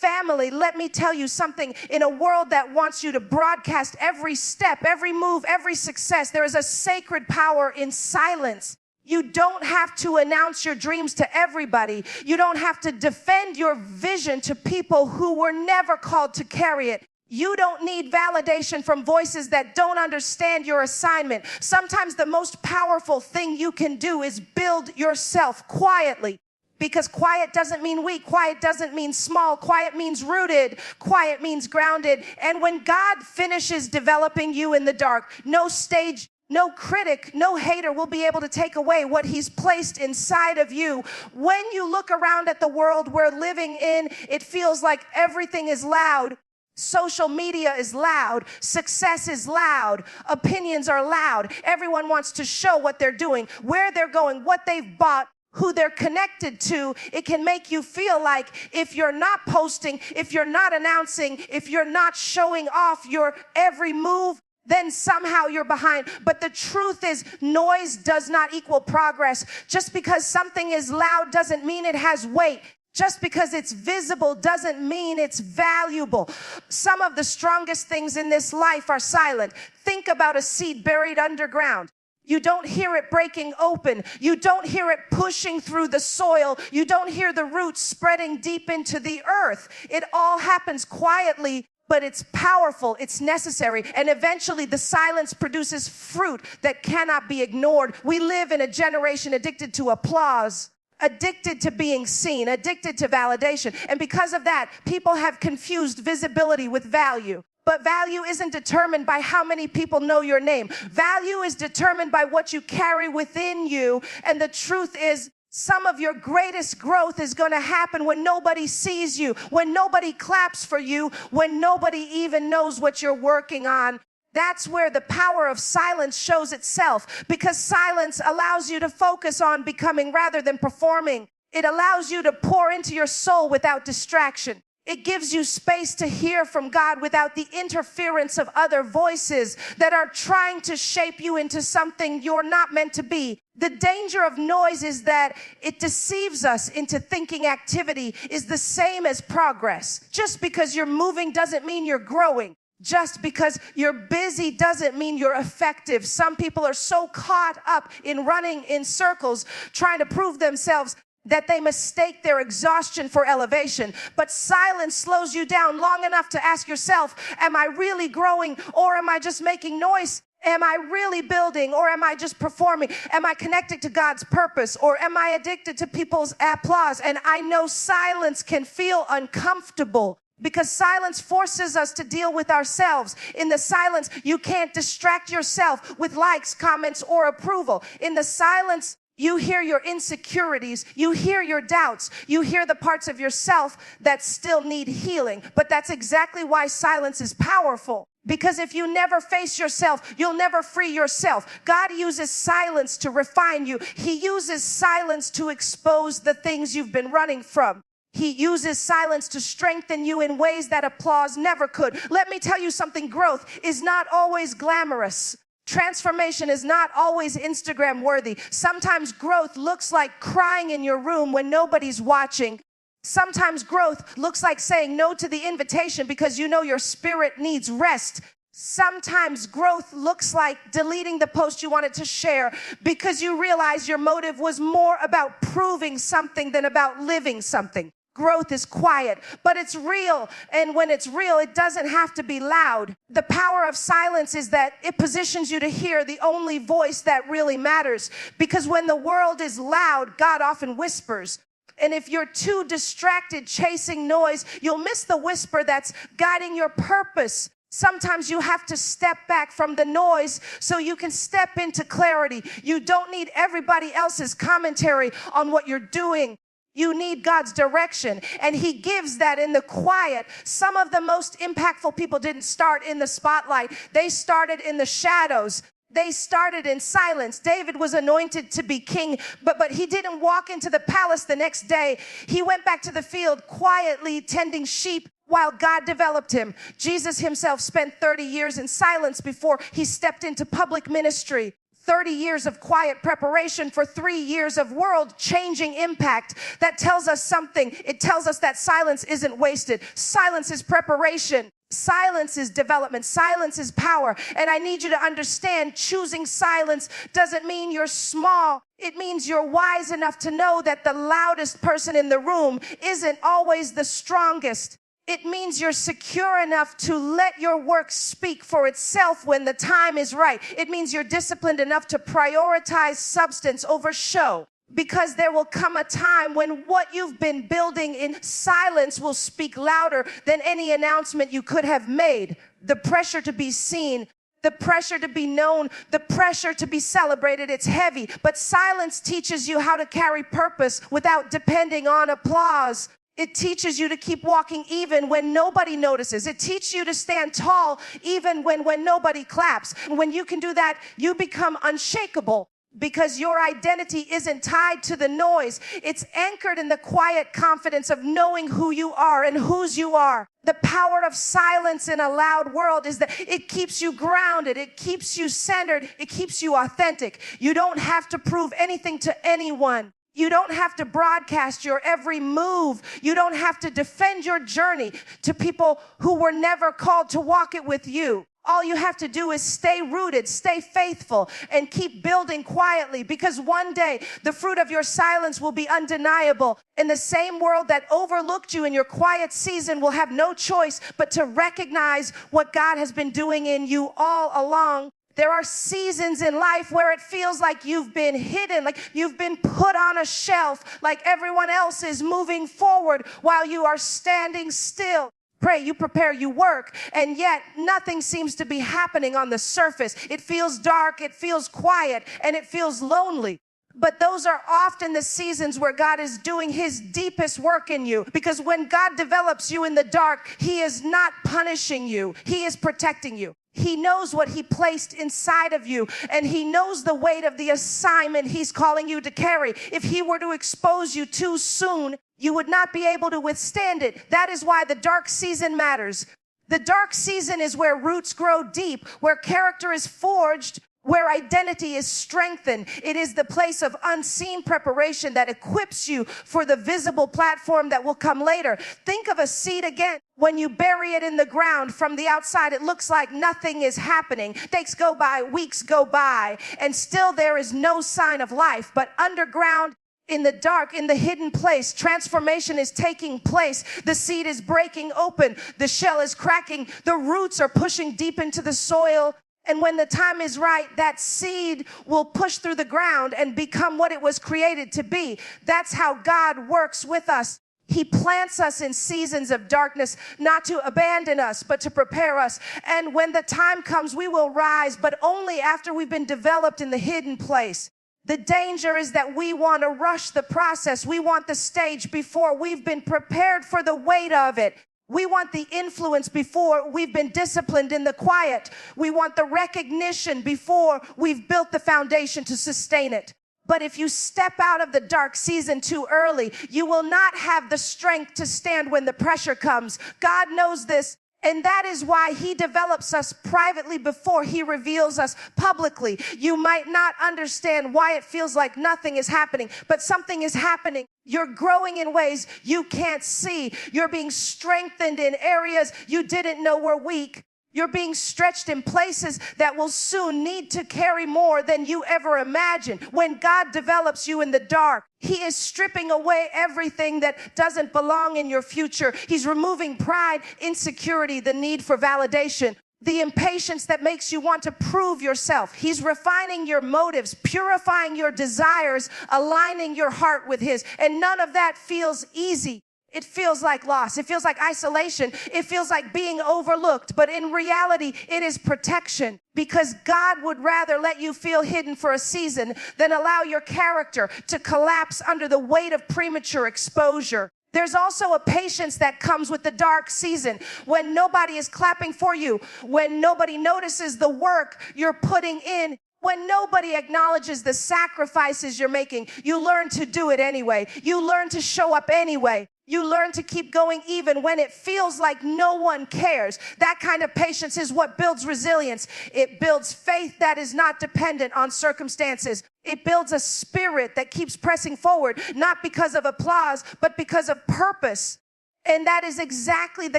Family, let me tell you something. In a world that wants you to broadcast every step, every move, every success, there is a sacred power in silence. You don't have to announce your dreams to everybody. You don't have to defend your vision to people who were never called to carry it. You don't need validation from voices that don't understand your assignment. Sometimes the most powerful thing you can do is build yourself quietly. Because quiet doesn't mean weak. Quiet doesn't mean small. Quiet means rooted. Quiet means grounded. And when God finishes developing you in the dark, no stage, no critic, no hater will be able to take away what he's placed inside of you. When you look around at the world we're living in, it feels like everything is loud. Social media is loud. Success is loud. Opinions are loud. Everyone wants to show what they're doing, where they're going, what they've bought, who they're connected to. It can make you feel like if you're not posting, if you're not announcing, if you're not showing off your every move, then somehow you're behind. But the truth is, noise does not equal progress. Just because something is loud doesn't mean it has weight. Just because it's visible doesn't mean it's valuable. Some of the strongest things in this life are silent. Think about a seed buried underground. You don't hear it breaking open. You don't hear it pushing through the soil. You don't hear the roots spreading deep into the earth. It all happens quietly, but it's powerful, it's necessary, and eventually the silence produces fruit that cannot be ignored. We live in a generation addicted to applause, addicted to being seen, addicted to validation, and because of that, people have confused visibility with value. But value isn't determined by how many people know your name. Value is determined by what you carry within you. And the truth is, some of your greatest growth is going to happen when nobody sees you, when nobody claps for you, when nobody even knows what you're working on. That's where the power of silence shows itself, because silence allows you to focus on becoming rather than performing. It allows you to pour into your soul without distraction. It gives you space to hear from God without the interference of other voices that are trying to shape you into something you're not meant to be. The danger of noise is that it deceives us into thinking activity is the same as progress. Just because you're moving doesn't mean you're growing. Just because you're busy doesn't mean you're effective. Some people are so caught up in running in circles, trying to prove themselves, that they mistake their exhaustion for elevation. But silence slows you down long enough to ask yourself, am I really growing, or am I just making noise? Am I really building, or am I just performing? Am I connected to God's purpose, or am I addicted to people's applause? And I know silence can feel uncomfortable, because silence forces us to deal with ourselves. In the silence, you can't distract yourself with likes, comments, or approval. In the silence, you hear your insecurities, you hear your doubts, you hear the parts of yourself that still need healing. But that's exactly why silence is powerful. Because if you never face yourself, you'll never free yourself. God uses silence to refine you. He uses silence to expose the things you've been running from. He uses silence to strengthen you in ways that applause never could. Let me tell you something, growth is not always glamorous. Transformation is not always Instagram worthy. Sometimes growth looks like crying in your room when nobody's watching. Sometimes growth looks like saying no to the invitation because you know your spirit needs rest. Sometimes growth looks like deleting the post you wanted to share because you realize your motive was more about proving something than about living something. Growth is quiet, but it's real. And when it's real, it doesn't have to be loud. The power of silence is that it positions you to hear the only voice that really matters. Because when the world is loud, God often whispers. And if you're too distracted chasing noise, you'll miss the whisper that's guiding your purpose. Sometimes you have to step back from the noise so you can step into clarity. You don't need everybody else's commentary on what you're doing. You need God's direction, and He gives that in the quiet. Some of the most impactful people didn't start in the spotlight. They started in the shadows. They started in silence. David was anointed to be king, but he didn't walk into the palace the next day. He went back to the field quietly tending sheep while God developed him. Jesus himself spent 30 years in silence before he stepped into public ministry. 30 years of quiet preparation for 3 years of world-changing impact. That tells us something. It tells us that silence isn't wasted. Silence is preparation. Silence is development. Silence is power. And I need you to understand, choosing silence doesn't mean you're small. It means you're wise enough to know that the loudest person in the room isn't always the strongest. It means you're secure enough to let your work speak for itself when the time is right. It means you're disciplined enough to prioritize substance over show. Because there will come a time when what you've been building in silence will speak louder than any announcement you could have made. The pressure to be seen, the pressure to be known, the pressure to be celebrated, it's heavy. But silence teaches you how to carry purpose without depending on applause. It teaches you to keep walking even when nobody notices. It teaches you to stand tall even when nobody claps. When you can do that, you become unshakable. Because your identity isn't tied to the noise. It's anchored in the quiet confidence of knowing who you are and whose you are. The power of silence in a loud world is that it keeps you grounded. It keeps you centered. It keeps you authentic. You don't have to prove anything to anyone. You don't have to broadcast your every move. You don't have to defend your journey to people who were never called to walk it with you. All you have to do is stay rooted, stay faithful, and keep building quietly, because one day the fruit of your silence will be undeniable. In the same world that overlooked you in your quiet season will have no choice but to recognize what God has been doing in you all along. There are seasons in life where it feels like you've been hidden, like you've been put on a shelf, like everyone else is moving forward while you are standing still. Pray, you prepare, you work, and yet nothing seems to be happening on the surface. It feels dark, it feels quiet, and it feels lonely. But those are often the seasons where God is doing his deepest work in you. Because when God develops you in the dark, he is not punishing you. He is protecting you. He knows what he placed inside of you, and he knows the weight of the assignment he's calling you to carry. If he were to expose you too soon, you would not be able to withstand it. That is why the dark season matters. The dark season is where roots grow deep, where character is forged, where identity is strengthened. It is the place of unseen preparation that equips you for the visible platform that will come later. Think of a seed again. When you bury it in the ground from the outside, it looks like nothing is happening. Days go by, weeks go by, and still there is no sign of life. But underground, in the dark, in the hidden place, transformation is taking place. The seed is breaking open. The shell is cracking. The roots are pushing deep into the soil. And when the time is right, that seed will push through the ground and become what it was created to be. That's how God works with us. He plants us in seasons of darkness, not to abandon us, but to prepare us. And when the time comes, we will rise, but only after we've been developed in the hidden place. The danger is that we want to rush the process. We want the stage before we've been prepared for the weight of it. We want the influence before we've been disciplined in the quiet. We want the recognition before we've built the foundation to sustain it. But if you step out of the dark season too early, you will not have the strength to stand when the pressure comes. God knows this. And that is why he develops us privately before he reveals us publicly. You might not understand why it feels like nothing is happening, but something is happening. You're growing in ways you can't see. You're being strengthened in areas you didn't know were weak. You're being stretched in places that will soon need to carry more than you ever imagined. When God develops you in the dark, he is stripping away everything that doesn't belong in your future. He's removing pride, insecurity, the need for validation, the impatience that makes you want to prove yourself. He's refining your motives, purifying your desires, aligning your heart with his. And none of that feels easy. It feels like loss. It feels like isolation. It feels like being overlooked. But in reality, it is protection, because God would rather let you feel hidden for a season than allow your character to collapse under the weight of premature exposure. There's also a patience that comes with the dark season, when nobody is clapping for you, when nobody notices the work you're putting in. When nobody acknowledges the sacrifices you're making, you learn to do it anyway. You learn to show up anyway. You learn to keep going even when it feels like no one cares. That kind of patience is what builds resilience. It builds faith that is not dependent on circumstances. It builds a spirit that keeps pressing forward, not because of applause, but because of purpose. And that is exactly the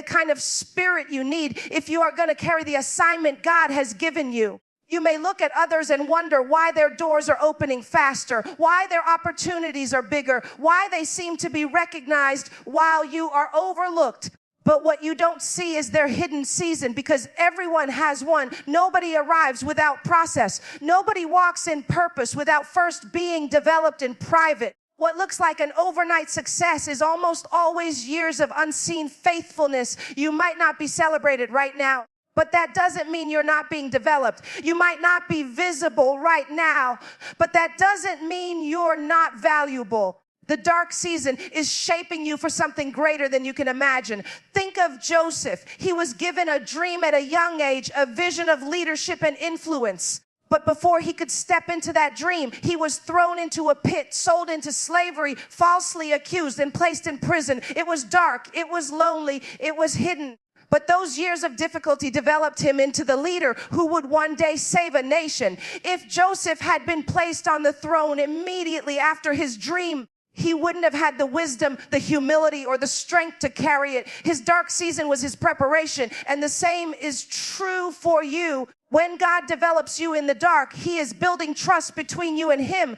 kind of spirit you need if you are going to carry the assignment God has given you. You may look at others and wonder why their doors are opening faster, why their opportunities are bigger, why they seem to be recognized while you are overlooked. But what you don't see is their hidden season, because everyone has one. Nobody arrives without process. Nobody walks in purpose without first being developed in private. What looks like an overnight success is almost always years of unseen faithfulness. You might not be celebrated right now, but that doesn't mean you're not being developed. You might not be visible right now, but that doesn't mean you're not valuable. The dark season is shaping you for something greater than you can imagine. Think of Joseph. He was given a dream at a young age, a vision of leadership and influence. But before he could step into that dream, he was thrown into a pit, sold into slavery, falsely accused, and placed in prison. It was dark, it was lonely, it was hidden. But those years of difficulty developed him into the leader who would one day save a nation. If Joseph had been placed on the throne immediately after his dream, he wouldn't have had the wisdom, the humility, or the strength to carry it. His dark season was his preparation, and the same is true for you. When God develops you in the dark, he is building trust between you and him.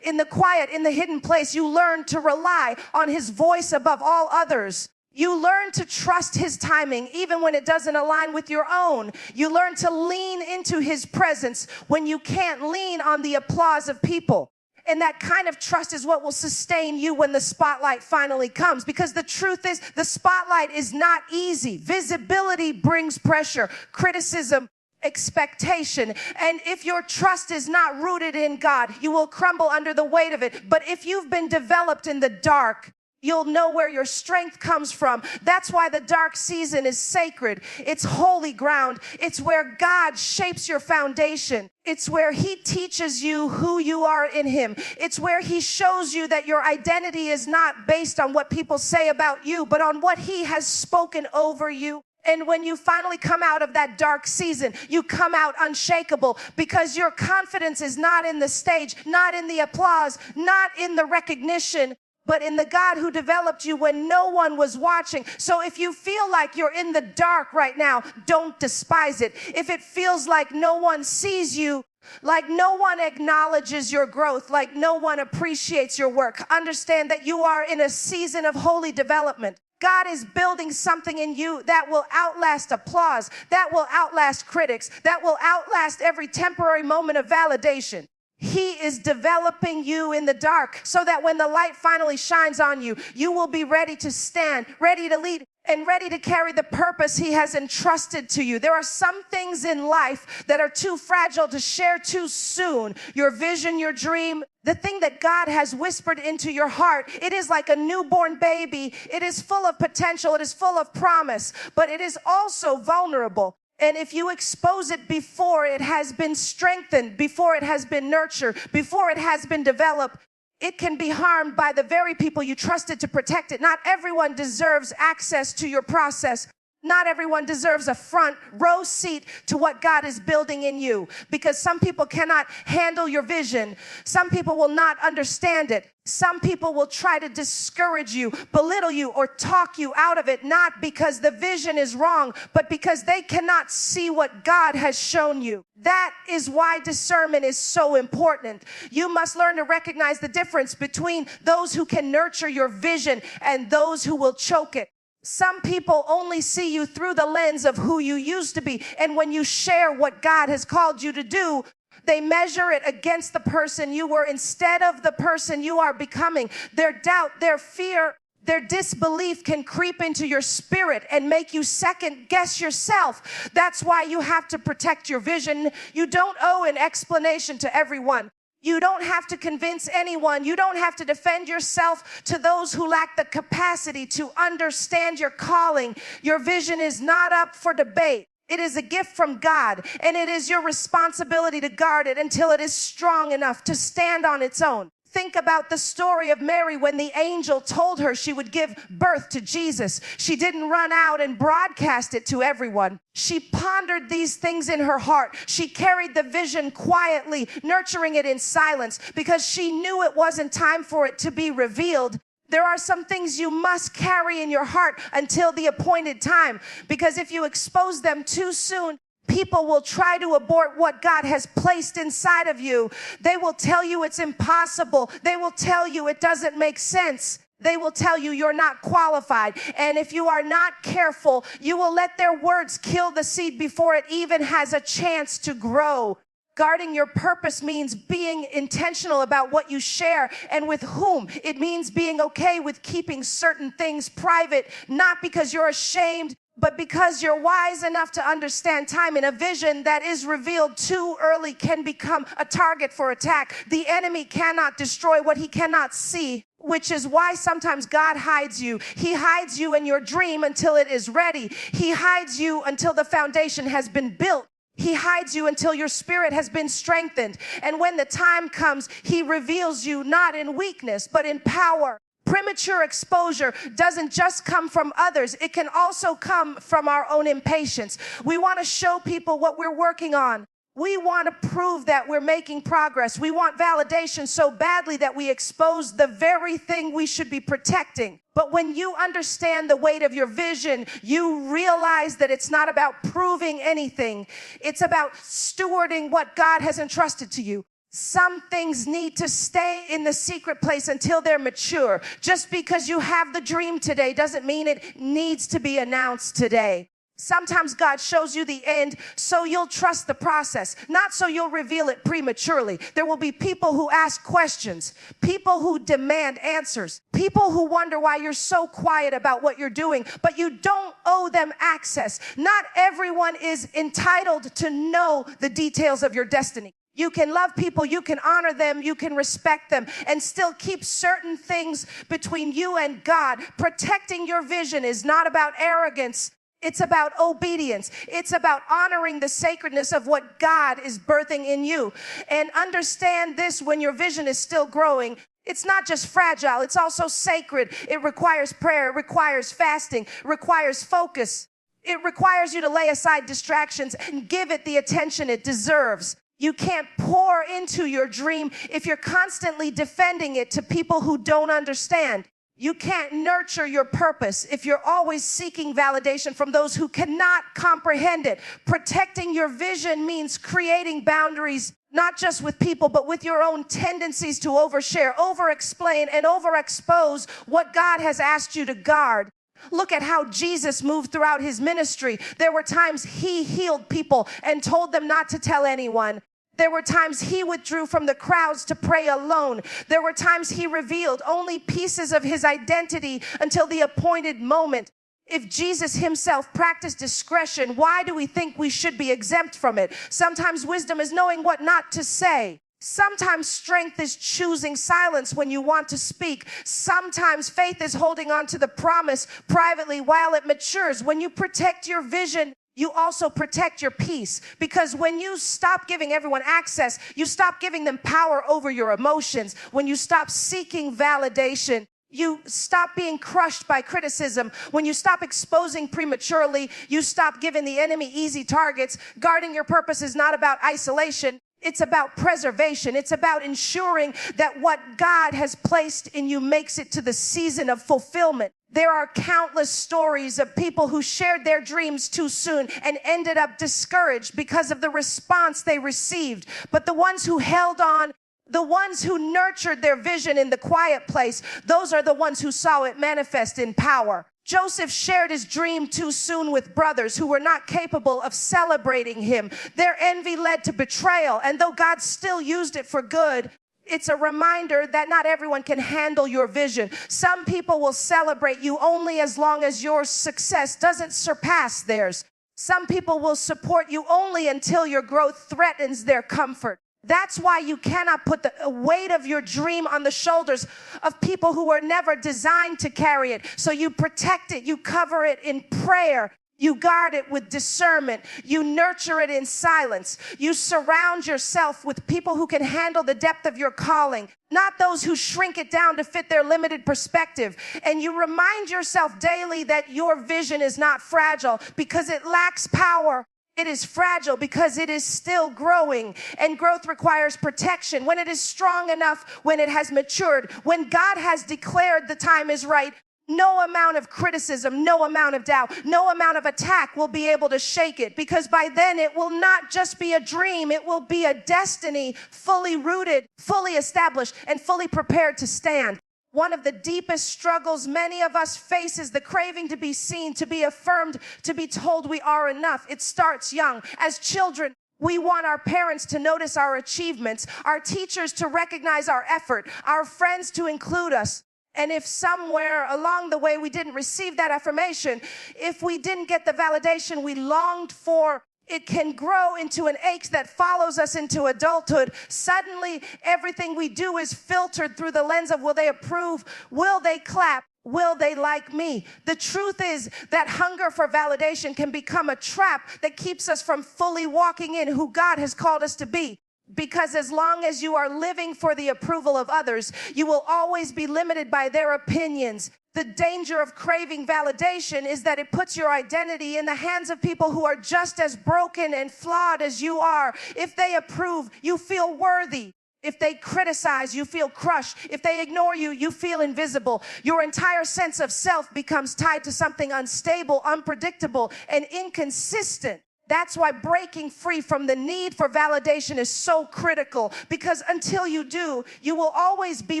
In the quiet, in the hidden place, you learn to rely on his voice above all others. You learn to trust his timing even when it doesn't align with your own. You learn to lean into his presence when you can't lean on the applause of people. And that kind of trust is what will sustain you when the spotlight finally comes. Because the truth is, the spotlight is not easy. Visibility brings pressure, criticism, expectation. And if your trust is not rooted in God, you will crumble under the weight of it. But if you've been developed in the dark, you'll know where your strength comes from. That's why the dark season is sacred. It's holy ground. It's where God shapes your foundation. It's where he teaches you who you are in him. It's where he shows you that your identity is not based on what people say about you, but on what he has spoken over you. And when you finally come out of that dark season, you come out unshakable because your confidence is not in the stage, not in the applause, not in the recognition, but in the God who developed you when no one was watching. So if you feel like you're in the dark right now, don't despise it. If it feels like no one sees you, like no one acknowledges your growth, like no one appreciates your work, understand that you are in a season of holy development. God is building something in you that will outlast applause, that will outlast critics, that will outlast every temporary moment of validation. He is developing you in the dark so that when the light finally shines on you, you will be ready to stand, ready to lead, and ready to carry the purpose he has entrusted to you. There are some things in life that are too fragile to share too soon. Your vision, your dream, the thing that God has whispered into your heart, it is like a newborn baby. It is full of potential. It is full of promise, but it is also vulnerable. And if you expose it before it has been strengthened, before it has been nurtured, before it has been developed, it can be harmed by the very people you trusted to protect it. Not everyone deserves access to your process. Not everyone deserves a front row seat to what God is building in you, because some people cannot handle your vision. Some people will not understand it. Some people will try to discourage you, belittle you, or talk you out of it, not because the vision is wrong, but because they cannot see what God has shown you. That is why discernment is so important. You must learn to recognize the difference between those who can nurture your vision and those who will choke it. Some people only see you through the lens of who you used to be. And when you share what God has called you to do, they measure it against the person you were instead of the person you are becoming. Their doubt, their fear, their disbelief can creep into your spirit and make you second guess yourself. That's why you have to protect your vision. You don't owe an explanation to everyone. You don't have to convince anyone. You don't have to defend yourself to those who lack the capacity to understand your calling. Your vision is not up for debate. It is a gift from God, and it is your responsibility to guard it until it is strong enough to stand on its own. Think about the story of Mary when the angel told her she would give birth to Jesus. She didn't run out and broadcast it to everyone. She pondered these things in her heart. She carried the vision quietly, nurturing it in silence because she knew it wasn't time for it to be revealed. There are some things you must carry in your heart until the appointed time, because if you expose them too soon, people will try to abort what God has placed inside of you. They will tell you it's impossible. They will tell you it doesn't make sense. They will tell you you're not qualified. And if you are not careful, you will let their words kill the seed before it even has a chance to grow. Guarding your purpose means being intentional about what you share and with whom. It means being okay with keeping certain things private, not because you're ashamed, but because you're wise enough to understand time. In a vision that is revealed too early can become a target for attack. The enemy cannot destroy what he cannot see, which is why sometimes God hides you. He hides you in your dream until it is ready. He hides you until the foundation has been built. He hides you until your spirit has been strengthened. And when the time comes, he reveals you not in weakness, but in power. Premature exposure doesn't just come from others. It can also come from our own impatience. We want to show people what we're working on. We want to prove that we're making progress. We want validation so badly that we expose the very thing we should be protecting. But when you understand the weight of your vision, you realize that it's not about proving anything. It's about stewarding what God has entrusted to you. Some things need to stay in the secret place until they're mature. Just because you have the dream today doesn't mean it needs to be announced today. Sometimes God shows you the end so you'll trust the process, not so you'll reveal it prematurely. There will be people who ask questions, people who demand answers, people who wonder why you're so quiet about what you're doing, but you don't owe them access. Not everyone is entitled to know the details of your destiny. You can love people, you can honor them, you can respect them, and still keep certain things between you and God. Protecting your vision is not about arrogance. It's about obedience. It's about honoring the sacredness of what God is birthing in you. And understand this: when your vision is still growing, it's not just fragile, it's also sacred. It requires prayer, it requires fasting, it requires focus. It requires you to lay aside distractions and give it the attention it deserves. You can't pour into your dream if you're constantly defending it to people who don't understand. You can't nurture your purpose if you're always seeking validation from those who cannot comprehend it. Protecting your vision means creating boundaries, not just with people, but with your own tendencies to overshare, over-explain, and overexpose what God has asked you to guard. Look at how Jesus moved throughout his ministry. There were times he healed people and told them not to tell anyone. There were times he withdrew from the crowds to pray alone. There were times he revealed only pieces of his identity until the appointed moment. If Jesus himself practiced discretion, why do we think we should be exempt from it? Sometimes wisdom is knowing what not to say. Sometimes strength is choosing silence when you want to speak. Sometimes faith is holding on to the promise privately while it matures. When you protect your vision, you also protect your peace, because when you stop giving everyone access, you stop giving them power over your emotions. When you stop seeking validation, you stop being crushed by criticism. When you stop exposing prematurely, you stop giving the enemy easy targets. Guarding your purpose is not about isolation. It's about preservation. It's about ensuring that what God has placed in you makes it to the season of fulfillment. There are countless stories of people who shared their dreams too soon and ended up discouraged because of the response they received. But the ones who held on, the ones who nurtured their vision in the quiet place, those are the ones who saw it manifest in power. Joseph shared his dream too soon with brothers who were not capable of celebrating him. Their envy led to betrayal, and though God still used it for good, it's a reminder that not everyone can handle your vision. Some people will celebrate you only as long as your success doesn't surpass theirs. Some people will support you only until your growth threatens their comfort. That's why you cannot put the weight of your dream on the shoulders of people who were never designed to carry it. So you protect it, you cover it in prayer. You guard it with discernment. You nurture it in silence. You surround yourself with people who can handle the depth of your calling, not those who shrink it down to fit their limited perspective. And you remind yourself daily that your vision is not fragile because it lacks power. It is fragile because it is still growing, and growth requires protection. When it is strong enough, when it has matured, when God has declared the time is right, no amount of criticism, no amount of doubt, no amount of attack will be able to shake it, because by then it will not just be a dream, it will be a destiny fully rooted, fully established, and fully prepared to stand. One of the deepest struggles many of us face is the craving to be seen, to be affirmed, to be told we are enough. It starts young. As children, we want our parents to notice our achievements, our teachers to recognize our effort, our friends to include us. And if somewhere along the way we didn't receive that affirmation, if we didn't get the validation we longed for, it can grow into an ache that follows us into adulthood. Suddenly, everything we do is filtered through the lens of, will they approve? Will they clap? Will they like me? The truth is that hunger for validation can become a trap that keeps us from fully walking in who God has called us to be. Because as long as you are living for the approval of others, you will always be limited by their opinions. The danger of craving validation is that it puts your identity in the hands of people who are just as broken and flawed as you are. If they approve, you feel worthy. If they criticize, you feel crushed. If they ignore you, you feel invisible. Your entire sense of self becomes tied to something unstable, unpredictable, and inconsistent. That's why breaking free from the need for validation is so critical, because until you do, you will always be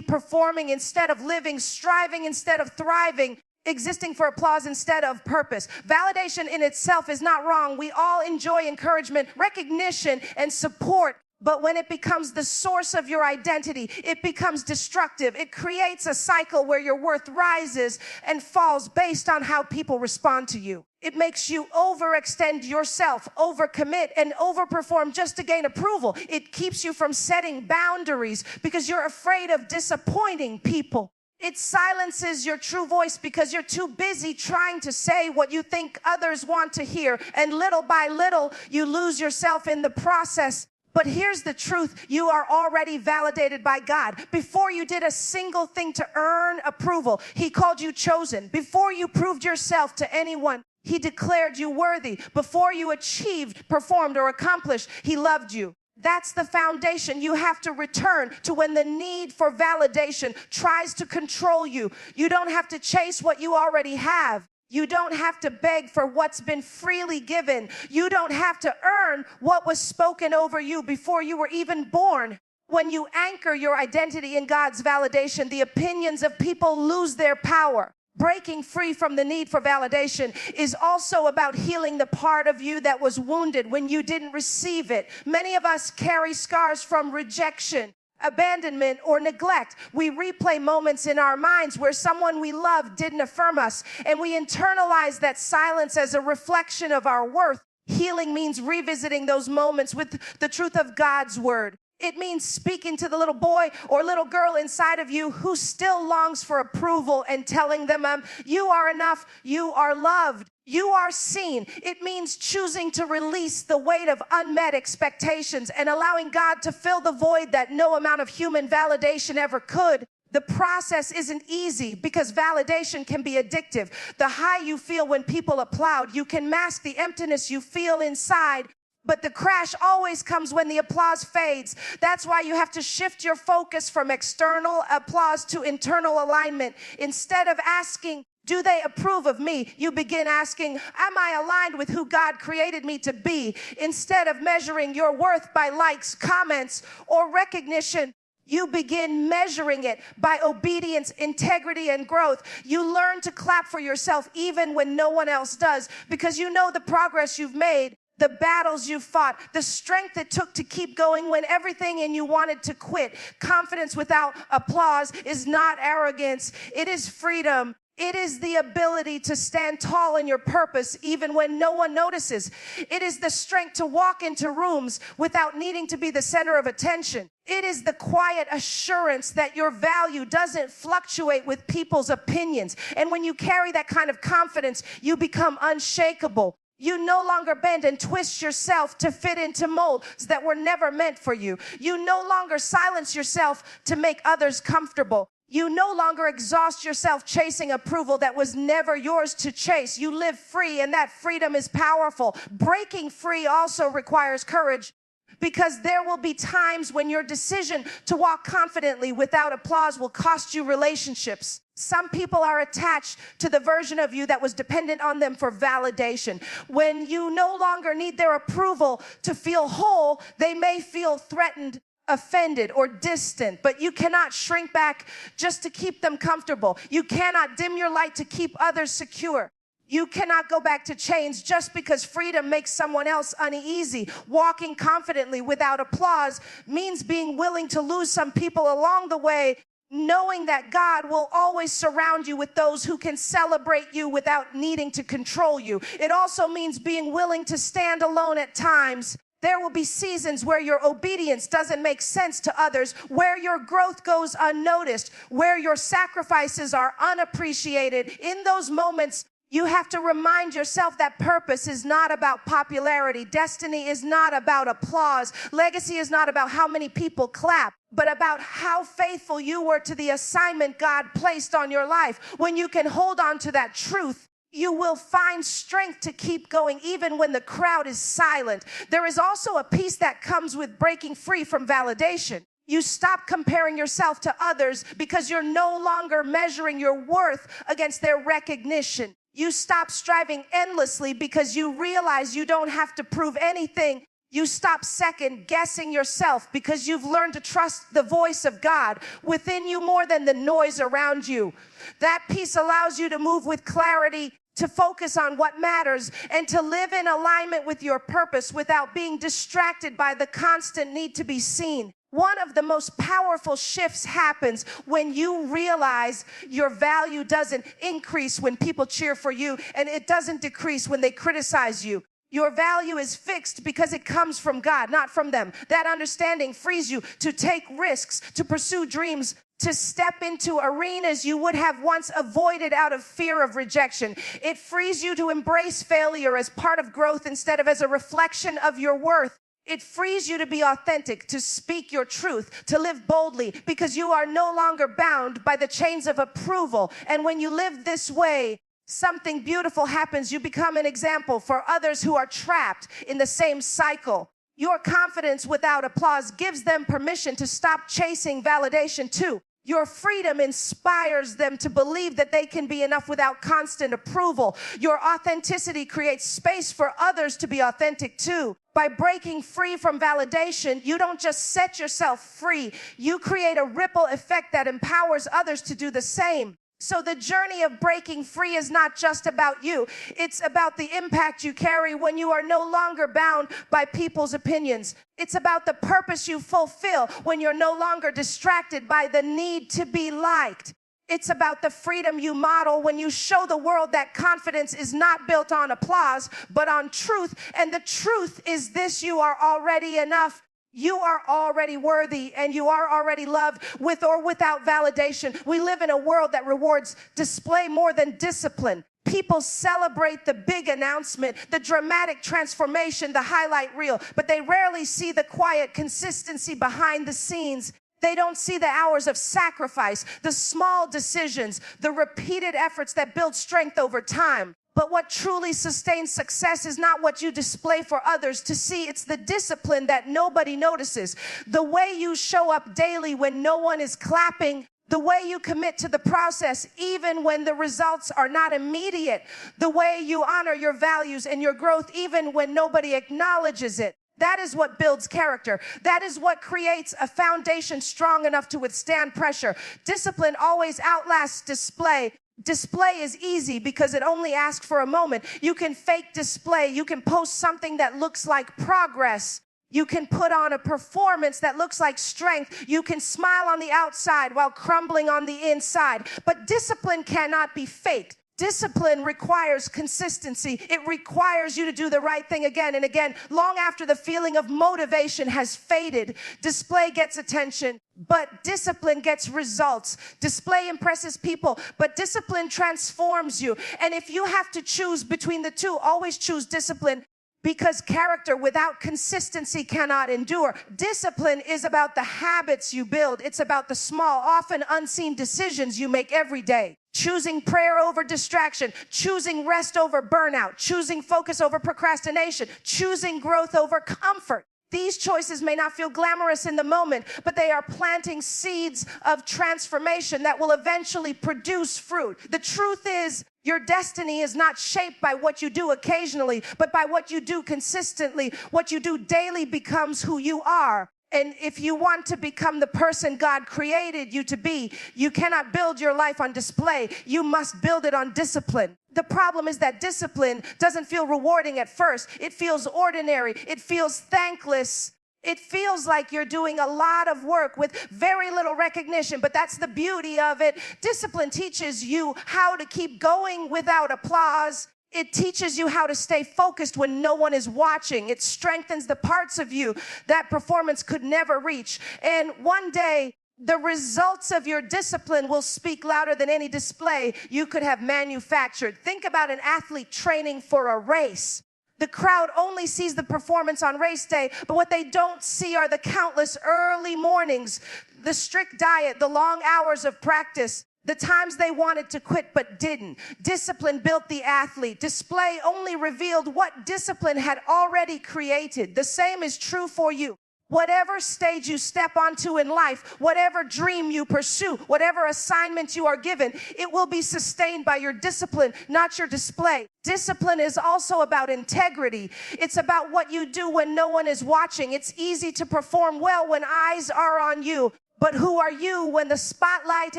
performing instead of living, striving instead of thriving, existing for applause instead of purpose. Validation in itself is not wrong. We all enjoy encouragement, recognition, and support. But when it becomes the source of your identity, it becomes destructive. It creates a cycle where your worth rises and falls based on how people respond to you. It makes you overextend yourself, overcommit, and overperform just to gain approval. It keeps you from setting boundaries because you're afraid of disappointing people. It silences your true voice because you're too busy trying to say what you think others want to hear. And little by little, you lose yourself in the process. But here's the truth. You are already validated by God. Before you did a single thing to earn approval, He called you chosen. Before you proved yourself to anyone, He declared you worthy. Before you achieved, performed, or accomplished, He loved you. That's the foundation you have to return to when the need for validation tries to control you. You don't have to chase what you already have. You don't have to beg for what's been freely given. You don't have to earn what was spoken over you before you were even born. When you anchor your identity in God's validation, the opinions of people lose their power. Breaking free from the need for validation is also about healing the part of you that was wounded when you didn't receive it. Many of us carry scars from rejection, abandonment, or neglect. We replay moments in our minds where someone we loved didn't affirm us, and we internalize that silence as a reflection of our worth. Healing means revisiting those moments with the truth of God's word. It means speaking to the little boy or little girl inside of you who still longs for approval and telling them, you are enough, you are loved, you are seen. It means choosing to release the weight of unmet expectations and allowing God to fill the void that no amount of human validation ever could. The process isn't easy because validation can be addictive. The high you feel when people applaud, you can mask the emptiness you feel inside. But the crash always comes when the applause fades. That's why you have to shift your focus from external applause to internal alignment. Instead of asking, do they approve of me? You begin asking, am I aligned with who God created me to be? Instead of measuring your worth by likes, comments, or recognition, you begin measuring it by obedience, integrity, and growth. You learn to clap for yourself even when no one else does, because you know the progress you've made, the battles you fought, the strength it took to keep going when everything in you wanted to quit. Confidence without applause is not arrogance. It is freedom. It is the ability to stand tall in your purpose even when no one notices. It is the strength to walk into rooms without needing to be the center of attention. It is the quiet assurance that your value doesn't fluctuate with people's opinions. And when you carry that kind of confidence, you become unshakable. You no longer bend and twist yourself to fit into molds that were never meant for you. You no longer silence yourself to make others comfortable. You no longer exhaust yourself chasing approval that was never yours to chase. You live free, and that freedom is powerful. Breaking free also requires courage, because there will be times when your decision to walk confidently without applause will cost you relationships. Some people are attached to the version of you that was dependent on them for validation. When you no longer need their approval to feel whole, they may feel threatened, offended, or distant, but you cannot shrink back just to keep them comfortable. You cannot dim your light to keep others secure. You cannot go back to chains just because freedom makes someone else uneasy. Walking confidently without applause means being willing to lose some people along the way, knowing that God will always surround you with those who can celebrate you without needing to control you. It also means being willing to stand alone at times. There will be seasons where your obedience doesn't make sense to others, where your growth goes unnoticed, where your sacrifices are unappreciated. In those moments, you have to remind yourself that purpose is not about popularity. Destiny is not about applause. Legacy is not about how many people clap, but about how faithful you were to the assignment God placed on your life. When you can hold on to that truth, you will find strength to keep going even when the crowd is silent. There is also a peace that comes with breaking free from validation. You stop comparing yourself to others because you're no longer measuring your worth against their recognition. You stop striving endlessly because you realize you don't have to prove anything. You stop second guessing yourself because you've learned to trust the voice of God within you more than the noise around you. That peace allows you to move with clarity, to focus on what matters, and to live in alignment with your purpose without being distracted by the constant need to be seen. One of the most powerful shifts happens when you realize your value doesn't increase when people cheer for you, and it doesn't decrease when they criticize you. Your value is fixed because it comes from God, not from them. That understanding frees you to take risks, to pursue dreams, to step into arenas you would have once avoided out of fear of rejection. It frees you to embrace failure as part of growth instead of as a reflection of your worth. It frees you to be authentic, to speak your truth, to live boldly, because you are no longer bound by the chains of approval. And when you live this way, something beautiful happens. You become an example for others who are trapped in the same cycle. Your confidence without applause gives them permission to stop chasing validation too. Your freedom inspires them to believe that they can be enough without constant approval. Your authenticity creates space for others to be authentic too. By breaking free from validation, you don't just set yourself free. You create a ripple effect that empowers others to do the same. So the journey of breaking free is not just about you. It's about the impact you carry when you are no longer bound by people's opinions. It's about the purpose you fulfill when you're no longer distracted by the need to be liked. It's about the freedom you model when you show the world that confidence is not built on applause, but on truth. And the truth is this: you are already enough. You are already worthy, and you are already loved with or without validation. We live in a world that rewards display more than discipline. People celebrate the big announcement, the dramatic transformation, the highlight reel, but they rarely see the quiet consistency behind the scenes. They don't see the hours of sacrifice, the small decisions, the repeated efforts that build strength over time. But what truly sustains success is not what you display for others to see. It's the discipline that nobody notices. The way you show up daily when no one is clapping. The way you commit to the process even when the results are not immediate. The way you honor your values and your growth even when nobody acknowledges it. That is what builds character. That is what creates a foundation strong enough to withstand pressure. Discipline always outlasts display. Display is easy because it only asks for a moment. You can fake display. You can post something that looks like progress. You can put on a performance that looks like strength. You can smile on the outside while crumbling on the inside. But discipline cannot be faked. Discipline requires consistency. It requires you to do the right thing again and again, long after the feeling of motivation has faded. Display gets attention, but discipline gets results. Display impresses people, but discipline transforms you. And if you have to choose between the two, always choose discipline, because character without consistency cannot endure. Discipline is about the habits you build. It's about the small, often unseen decisions you make every day. Choosing prayer over distraction, choosing rest over burnout, choosing focus over procrastination, choosing growth over comfort. These choices may not feel glamorous in the moment, but they are planting seeds of transformation that will eventually produce fruit. The truth is, your destiny is not shaped by what you do occasionally, but by what you do consistently. What you do daily becomes who you are. And if you want to become the person God created you to be, you cannot build your life on display. You must build it on discipline. The problem is that discipline doesn't feel rewarding at first. It feels ordinary. It feels thankless. It feels like you're doing a lot of work with very little recognition, but that's the beauty of it. Discipline teaches you how to keep going without applause. It teaches you how to stay focused when no one is watching. It strengthens the parts of you that performance could never reach. And one day, the results of your discipline will speak louder than any display you could have manufactured. Think about an athlete training for a race. The crowd only sees the performance on race day, but what they don't see are the countless early mornings, the strict diet, the long hours of practice, the times they wanted to quit but didn't. Discipline built the athlete. Display only revealed what discipline had already created. The same is true for you. Whatever stage you step onto in life, whatever dream you pursue, whatever assignment you are given, it will be sustained by your discipline, not your display. Discipline is also about integrity. It's about what you do when no one is watching. It's easy to perform well when eyes are on you. But who are you when the spotlight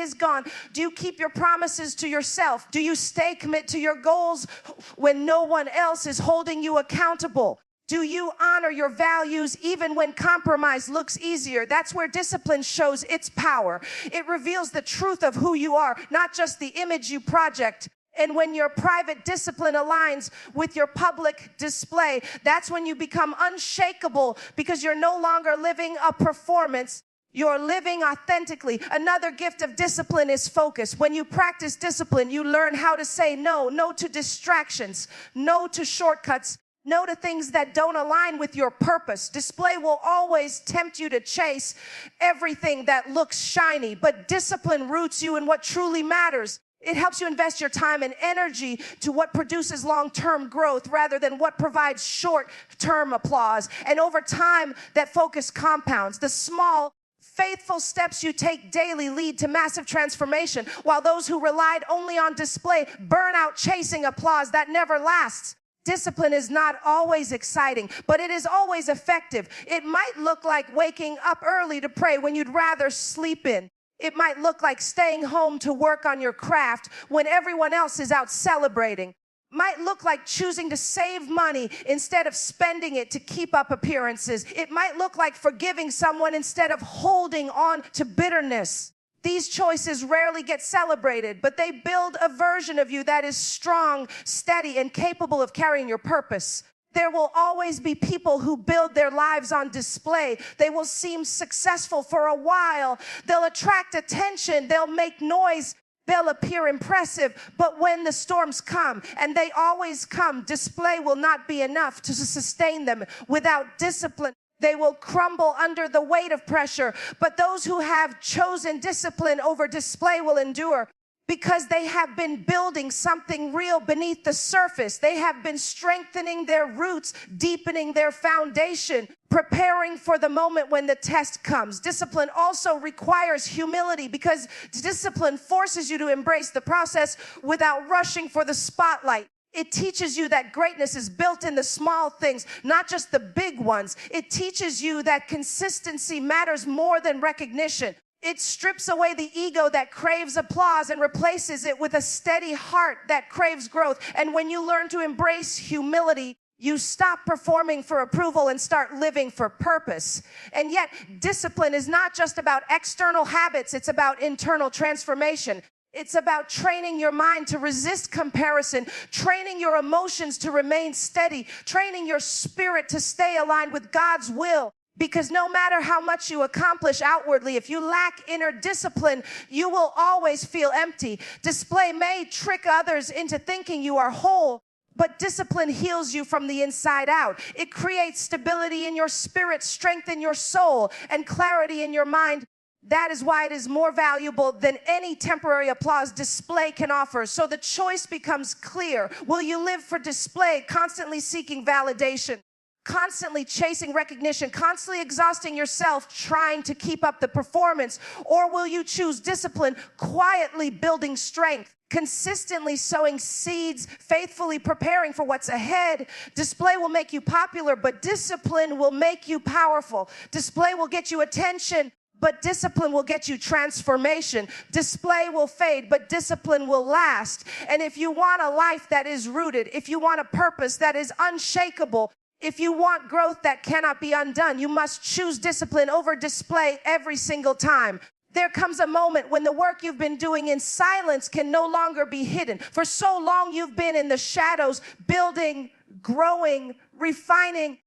is gone? Do you keep your promises to yourself? Do you stay committed to your goals when no one else is holding you accountable? Do you honor your values even when compromise looks easier? That's where discipline shows its power. It reveals the truth of who you are, not just the image you project. And when your private discipline aligns with your public display, that's when you become unshakable, because you're no longer living a performance. You're living authentically. Another gift of discipline is focus. When you practice discipline, you learn how to say no. No to distractions. No to shortcuts. No to things that don't align with your purpose. Display will always tempt you to chase everything that looks shiny, but discipline roots you in what truly matters. It helps you invest your time and energy to what produces long-term growth rather than what provides short-term applause. And over time, that focus compounds. The small, faithful steps you take daily lead to massive transformation, while those who relied only on display burn out chasing applause that never lasts. Discipline is not always exciting, but it is always effective. It might look like waking up early to pray when you'd rather sleep in. It might look like staying home to work on your craft when everyone else is out celebrating. Might look like choosing to save money instead of spending it to keep up appearances. It might look like forgiving someone instead of holding on to bitterness. These choices rarely get celebrated, but they build a version of you that is strong, steady, and capable of carrying your purpose. There will always be people who build their lives on display. They will seem successful for a while. They'll attract attention. They'll make noise. They'll appear impressive. But when the storms come, and they always come, display will not be enough to sustain them. Without discipline, they will crumble under the weight of pressure. But those who have chosen discipline over display will endure, because they have been building something real beneath the surface. They have been strengthening their roots, deepening their foundation, preparing for the moment when the test comes. Discipline also requires humility, because discipline forces you to embrace the process without rushing for the spotlight. It teaches you that greatness is built in the small things, not just the big ones. It teaches you that consistency matters more than recognition. It strips away the ego that craves applause and replaces it with a steady heart that craves growth. And when you learn to embrace humility, You stop performing for approval and start living for purpose. And yet, discipline is not just about external habits, it's about internal transformation. It's about training your mind to resist comparison, training your emotions to remain steady, training your spirit to stay aligned with God's will. Because no matter how much you accomplish outwardly, if you lack inner discipline, you will always feel empty. Display may trick others into thinking you are whole, but discipline heals you from the inside out. It creates stability in your spirit, strength in your soul, and clarity in your mind. That is why it is more valuable than any temporary applause display can offer. So the choice becomes clear. Will you live for display, constantly seeking validation, constantly chasing recognition, constantly exhausting yourself trying to keep up the performance? Or will you choose discipline, quietly building strength, consistently sowing seeds, faithfully preparing for what's ahead? Display will make you popular, but discipline will make you powerful. Display will get you attention, but discipline will get you transformation. Display will fade, but discipline will last. And if you want a life that is rooted, if you want a purpose that is unshakable, if you want growth that cannot be undone, you must choose discipline over display every single time. There comes a moment when the work you've been doing in silence can no longer be hidden. For so long, you've been in the shadows, building, growing, refining,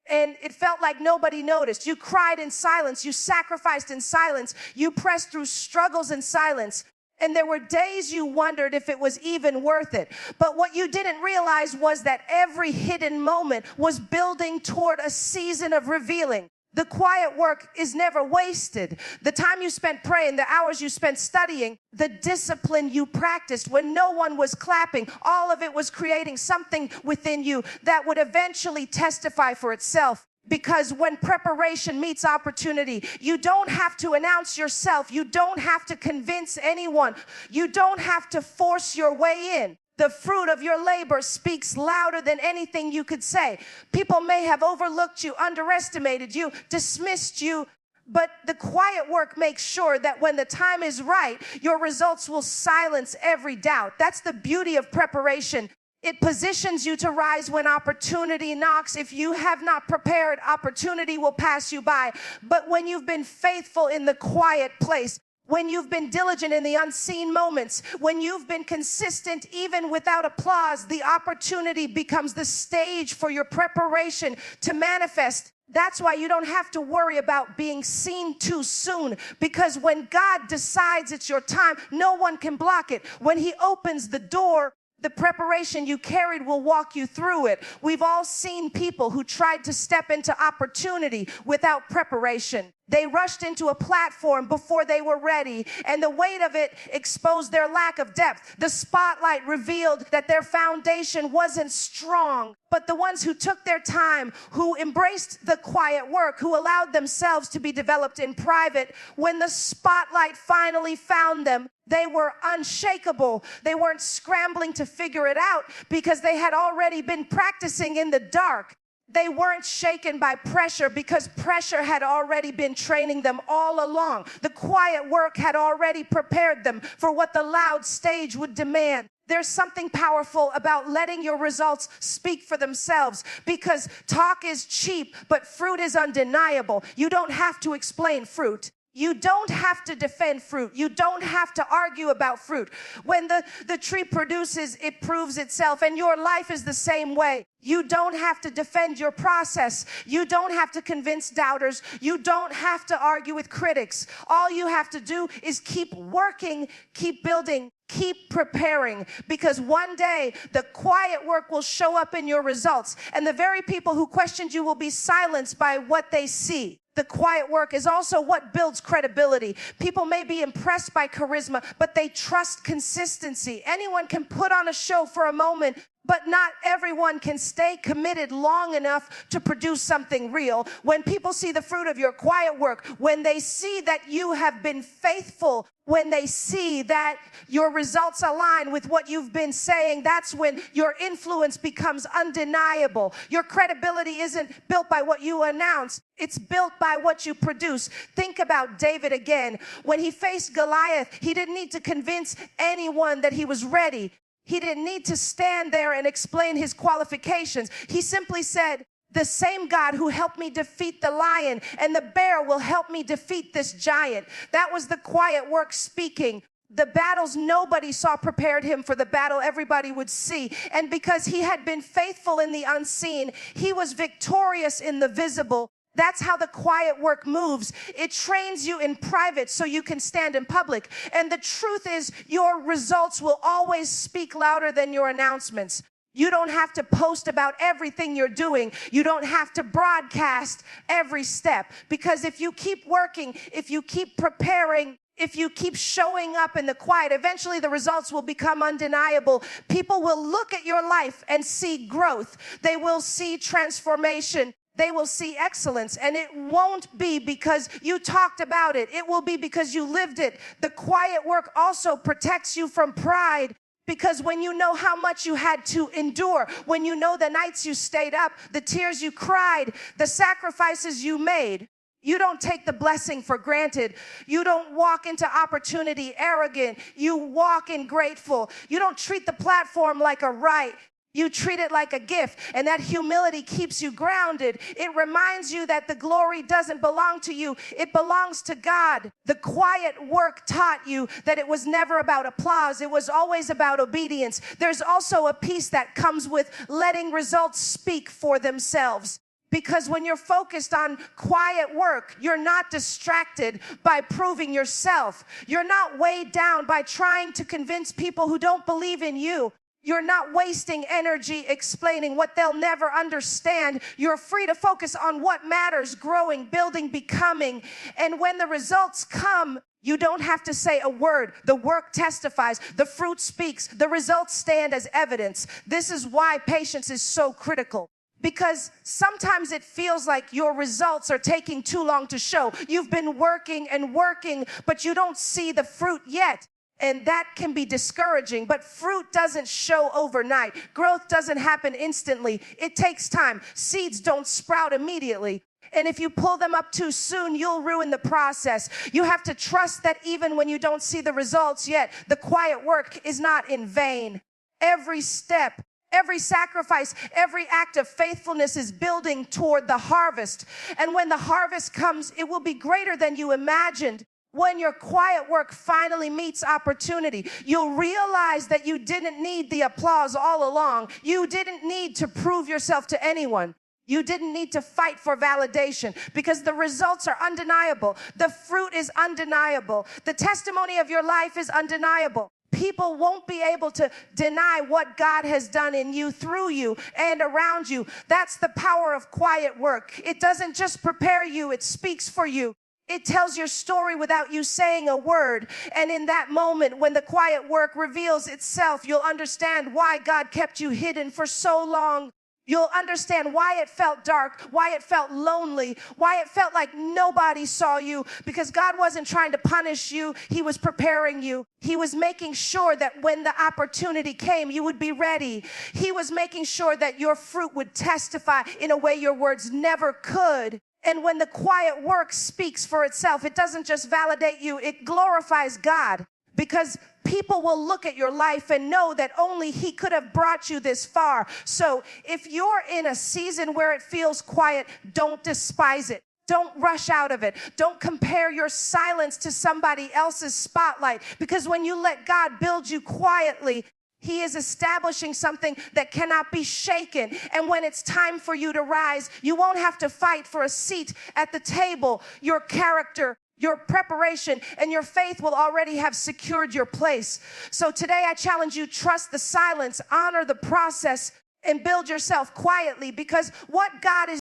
and it felt like nobody noticed. You cried in silence. You sacrificed in silence. You pressed through struggles in silence. And there were days you wondered if it was even worth it. But what you didn't realize was that every hidden moment was building toward a season of revealing. The quiet work is never wasted. The time you spent praying, the hours you spent studying, the discipline you practiced when no one was clapping, all of it was creating something within you that would eventually testify for itself. Because when preparation meets opportunity, you don't have to announce yourself. You don't have to convince anyone. You don't have to force your way in. The fruit of your labor speaks louder than anything you could say. People may have overlooked you, underestimated you, dismissed you, but the quiet work makes sure that when the time is right, your results will silence every doubt. That's the beauty of preparation. It positions you to rise when opportunity knocks. If you have not prepared, opportunity will pass you by. But when you've been faithful in the quiet place, when you've been diligent in the unseen moments, when you've been consistent even without applause, the opportunity becomes the stage for your preparation to manifest. That's why you don't have to worry about being seen too soon, because when God decides it's your time, no one can block it. When He opens the door, the preparation you carried will walk you through it. We've all seen people who tried to step into opportunity without preparation. They rushed into a platform before they were ready, and the weight of it exposed their lack of depth. The spotlight revealed that their foundation wasn't strong. But the ones who took their time, who embraced the quiet work, who allowed themselves to be developed in private, when the spotlight finally found them, they were unshakable. They weren't scrambling to figure it out because they had already been practicing in the dark. They weren't shaken by pressure because pressure had already been training them all along. The quiet work had already prepared them for what the loud stage would demand. There's something powerful about letting your results speak for themselves, because talk is cheap, but fruit is undeniable. You don't have to explain fruit. You don't have to defend fruit. You don't have to argue about fruit. When the tree produces, it proves itself, and your life is the same way. You don't have to defend your process. You don't have to convince doubters. You don't have to argue with critics. All you have to do is keep working, keep building, keep preparing, because one day the quiet work will show up in your results, and the very people who questioned you will be silenced by what they see. The quiet work is also what builds credibility. People may be impressed by charisma, but they trust consistency. Anyone can put on a show for a moment, but not everyone can stay committed long enough to produce something real. When people see the fruit of your quiet work, when they see that you have been faithful, when they see that your results align with what you've been saying, that's when your influence becomes undeniable. Your credibility isn't built by what you announce. It's built by what you produce. Think about David again. When he faced Goliath, he didn't need to convince anyone that he was ready. He didn't need to stand there and explain his qualifications. He simply said, the same God who helped me defeat the lion and the bear will help me defeat this giant. That was the quiet work speaking. The battles nobody saw prepared him for the battle everybody would see. And because he had been faithful in the unseen, he was victorious in the visible. That's how the quiet work moves. It trains you in private so you can stand in public. And the truth is, your results will always speak louder than your announcements. You don't have to post about everything you're doing. You don't have to broadcast every step. Because if you keep working, if you keep preparing, if you keep showing up in the quiet, eventually the results will become undeniable. People will look at your life and see growth. They will see transformation. They will see excellence. And it won't be because you talked about it. It will be because you lived it. The quiet work also protects you from pride. Because when you know how much you had to endure, when you know the nights you stayed up, the tears you cried, the sacrifices you made, you don't take the blessing for granted. You don't walk into opportunity arrogant. You walk in grateful. You don't treat the platform like a right. You treat it like a gift, and that humility keeps you grounded. It reminds you that the glory doesn't belong to you. It belongs to God. The quiet work taught you that it was never about applause. It was always about obedience. There's also a peace that comes with letting results speak for themselves. Because when you're focused on quiet work, you're not distracted by proving yourself. You're not weighed down by trying to convince people who don't believe in you. You're not wasting energy explaining what they'll never understand. You're free to focus on what matters, growing, building, becoming. And when the results come, you don't have to say a word. The work testifies. The fruit speaks. The results stand as evidence. This is why patience is so critical. Because sometimes it feels like your results are taking too long to show. You've been working and working, but you don't see the fruit yet. And that can be discouraging, but fruit doesn't show overnight. Growth doesn't happen instantly. It takes time. Seeds don't sprout immediately. And if you pull them up too soon, you'll ruin the process. You have to trust that even when you don't see the results yet, the quiet work is not in vain. Every step, every sacrifice, every act of faithfulness is building toward the harvest. And when the harvest comes, it will be greater than you imagined. When your quiet work finally meets opportunity, you'll realize that you didn't need the applause all along. You didn't need to prove yourself to anyone. You didn't need to fight for validation because the results are undeniable. The fruit is undeniable. The testimony of your life is undeniable. People won't be able to deny what God has done in you, through you, and around you. That's the power of quiet work. It doesn't just prepare you, it speaks for you. It tells your story without you saying a word. And in that moment, when the quiet work reveals itself, you'll understand why God kept you hidden for so long. You'll understand why it felt dark, why it felt lonely, why it felt like nobody saw you, because God wasn't trying to punish you. He was preparing you. He was making sure that when the opportunity came, you would be ready. He was making sure that your fruit would testify in a way your words never could. And when the quiet work speaks for itself, it doesn't just validate you, it glorifies God. Because people will look at your life and know that only He could have brought you this far. So if you're in a season where it feels quiet, don't despise it. Don't rush out of it. Don't compare your silence to somebody else's spotlight. Because when you let God build you quietly, He is establishing something that cannot be shaken. And when it's time for you to rise, you won't have to fight for a seat at the table. Your character, your preparation, and your faith will already have secured your place. So today I challenge you, trust the silence, honor the process, and build yourself quietly, because what God is